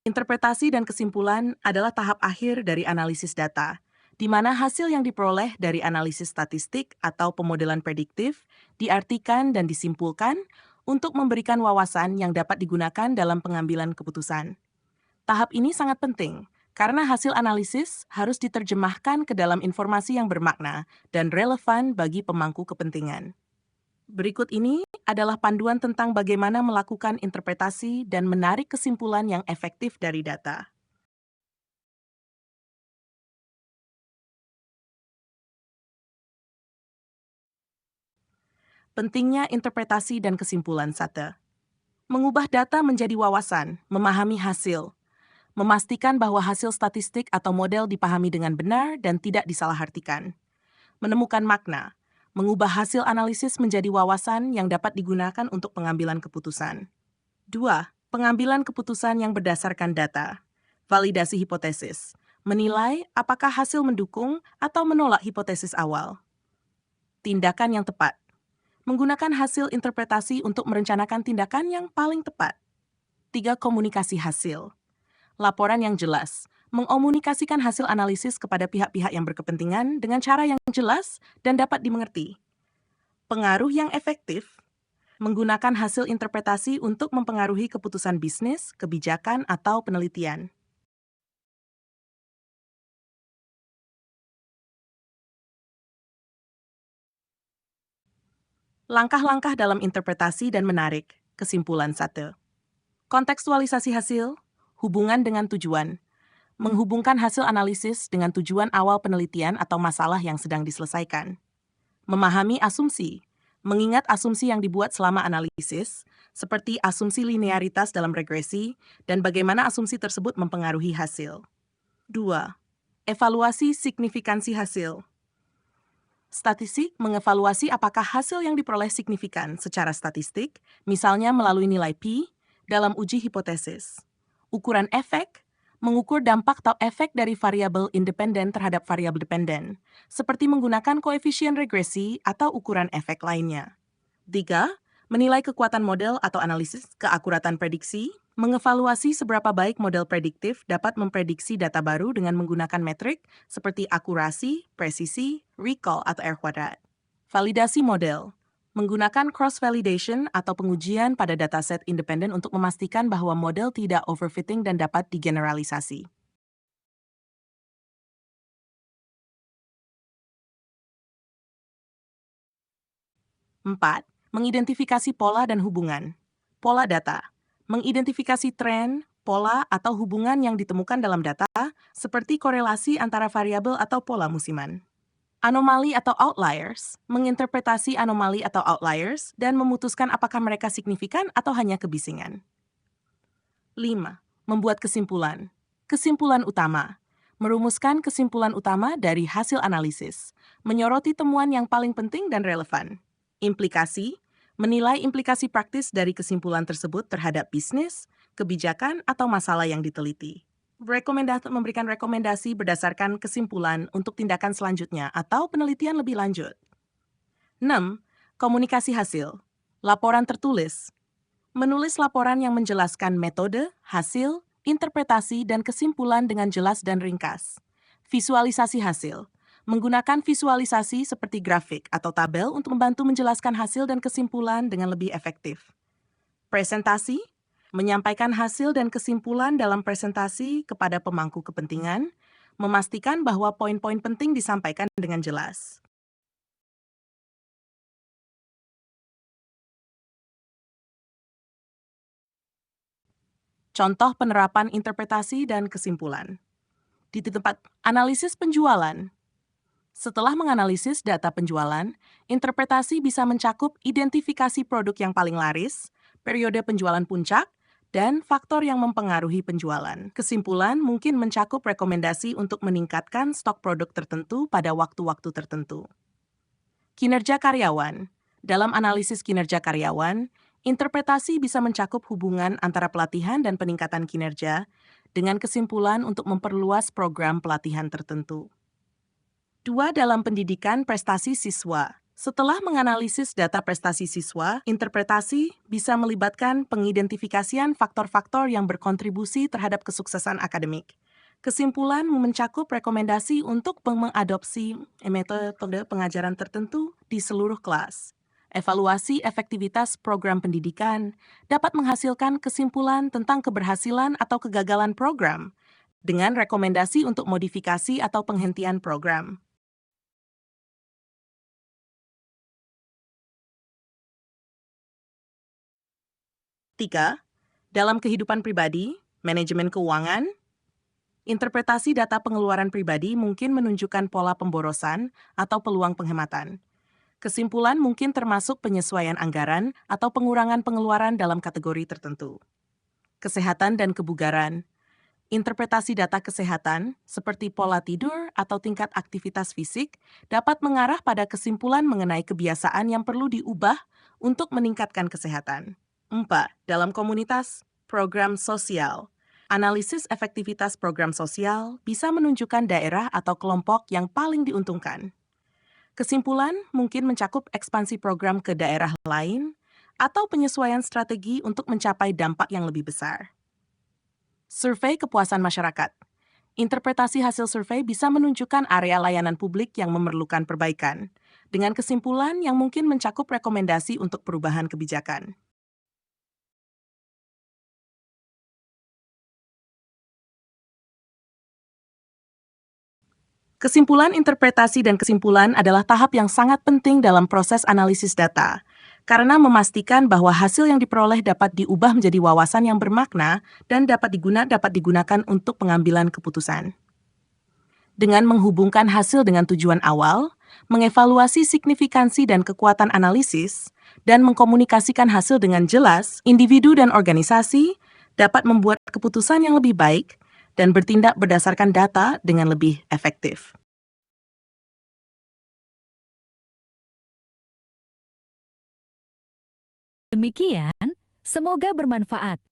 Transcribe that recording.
Interpretasi dan kesimpulan adalah tahap akhir dari analisis data, di mana hasil yang diperoleh dari analisis statistik atau pemodelan prediktif diartikan dan disimpulkan untuk memberikan wawasan yang dapat digunakan dalam pengambilan keputusan. Tahap ini sangat penting karena hasil analisis harus diterjemahkan ke dalam informasi yang bermakna dan relevan bagi pemangku kepentingan. Berikut ini adalah panduan tentang bagaimana melakukan interpretasi dan menarik kesimpulan yang efektif dari data. Pentingnya interpretasi dan kesimpulan SATA. Mengubah data menjadi wawasan, memahami hasil, memastikan bahwa hasil statistik atau model dipahami dengan benar dan tidak disalahartikan. Menemukan makna, mengubah hasil analisis menjadi wawasan yang dapat digunakan untuk pengambilan keputusan. 2. Pengambilan keputusan yang berdasarkan data. Validasi hipotesis. Menilai apakah hasil mendukung atau menolak hipotesis awal. Tindakan yang tepat. Menggunakan hasil interpretasi untuk merencanakan tindakan yang paling tepat. 3. Komunikasi hasil. Laporan yang jelas. Mengomunikasikan hasil analisis kepada pihak-pihak yang berkepentingan dengan cara yang jelas dan dapat dimengerti. Pengaruh yang efektif. Menggunakan hasil interpretasi untuk mempengaruhi keputusan bisnis, kebijakan, atau penelitian. Langkah-langkah dalam interpretasi dan menarik. Kesimpulan 1. Kontekstualisasi hasil, hubungan dengan tujuan. Menghubungkan hasil analisis dengan tujuan awal penelitian atau masalah yang sedang diselesaikan. Memahami asumsi. Mengingat asumsi yang dibuat selama analisis, seperti asumsi linearitas dalam regresi, dan bagaimana asumsi tersebut mempengaruhi hasil. 2. Evaluasi signifikansi hasil. Statistik mengevaluasi apakah hasil yang diperoleh signifikan secara statistik, misalnya melalui nilai P, dalam uji hipotesis. Ukuran efek, mengukur dampak atau efek dari variabel independen terhadap variabel dependen, seperti menggunakan koefisien regresi atau ukuran efek lainnya. 3. Menilai kekuatan model atau analisis keakuratan prediksi, mengevaluasi seberapa baik model prediktif dapat memprediksi data baru dengan menggunakan metrik seperti akurasi, presisi, recall, atau R kuadrat. Validasi model, menggunakan cross-validation atau pengujian pada dataset independen untuk memastikan bahwa model tidak overfitting dan dapat digeneralisasi. 4. Mengidentifikasi pola dan hubungan. Pola data. Mengidentifikasi tren, pola, atau hubungan yang ditemukan dalam data, seperti korelasi antara variabel atau pola musiman. Anomali atau outliers. Menginterpretasi anomali atau outliers dan memutuskan apakah mereka signifikan atau hanya kebisingan. 5. Membuat kesimpulan. Kesimpulan utama. Merumuskan kesimpulan utama dari hasil analisis. Menyoroti temuan yang paling penting dan relevan. Implikasi, menilai implikasi praktis dari kesimpulan tersebut terhadap bisnis, kebijakan, atau masalah yang diteliti. Memberikan rekomendasi berdasarkan kesimpulan untuk tindakan selanjutnya atau penelitian lebih lanjut. 6. Komunikasi hasil. Laporan tertulis. Menulis laporan yang menjelaskan metode, hasil, interpretasi, dan kesimpulan dengan jelas dan ringkas. Visualisasi hasil. Menggunakan visualisasi seperti grafik atau tabel untuk membantu menjelaskan hasil dan kesimpulan dengan lebih efektif. Presentasi, menyampaikan hasil dan kesimpulan dalam presentasi kepada pemangku kepentingan, memastikan bahwa poin-poin penting disampaikan dengan jelas. Contoh penerapan interpretasi dan kesimpulan. Di tempat analisis penjualan, setelah menganalisis data penjualan, interpretasi bisa mencakup identifikasi produk yang paling laris, periode penjualan puncak, dan faktor yang mempengaruhi penjualan. Kesimpulan mungkin mencakup rekomendasi untuk meningkatkan stok produk tertentu pada waktu-waktu tertentu. Kinerja karyawan. Dalam analisis kinerja karyawan, interpretasi bisa mencakup hubungan antara pelatihan dan peningkatan kinerja dengan kesimpulan untuk memperluas program pelatihan tertentu. 2. Dalam pendidikan prestasi siswa. Setelah menganalisis data prestasi siswa, interpretasi bisa melibatkan pengidentifikasian faktor-faktor yang berkontribusi terhadap kesuksesan akademik. Kesimpulan mencakup rekomendasi untuk mengadopsi metode pengajaran tertentu di seluruh kelas. Evaluasi efektivitas program pendidikan dapat menghasilkan kesimpulan tentang keberhasilan atau kegagalan program dengan rekomendasi untuk modifikasi atau penghentian program. 3. Dalam kehidupan pribadi, manajemen keuangan, interpretasi data pengeluaran pribadi mungkin menunjukkan pola pemborosan atau peluang penghematan. Kesimpulan mungkin termasuk penyesuaian anggaran atau pengurangan pengeluaran dalam kategori tertentu. Kesehatan dan kebugaran. Interpretasi data kesehatan, seperti pola tidur atau tingkat aktivitas fisik, dapat mengarah pada kesimpulan mengenai kebiasaan yang perlu diubah untuk meningkatkan kesehatan. 4. Dalam komunitas, program sosial. Analisis efektivitas program sosial bisa menunjukkan daerah atau kelompok yang paling diuntungkan. Kesimpulan mungkin mencakup ekspansi program ke daerah lain atau penyesuaian strategi untuk mencapai dampak yang lebih besar. Survei kepuasan masyarakat. Interpretasi hasil survei bisa menunjukkan area layanan publik yang memerlukan perbaikan, dengan kesimpulan yang mungkin mencakup rekomendasi untuk perubahan kebijakan. Kesimpulan interpretasi dan kesimpulan adalah tahap yang sangat penting dalam proses analisis data, karena memastikan bahwa hasil yang diperoleh dapat diubah menjadi wawasan yang bermakna dan dapat digunakan untuk pengambilan keputusan. Dengan menghubungkan hasil dengan tujuan awal, mengevaluasi signifikansi dan kekuatan analisis, dan mengkomunikasikan hasil dengan jelas, individu dan organisasi dapat membuat keputusan yang lebih baik dan bertindak berdasarkan data dengan lebih efektif. Demikian, semoga bermanfaat.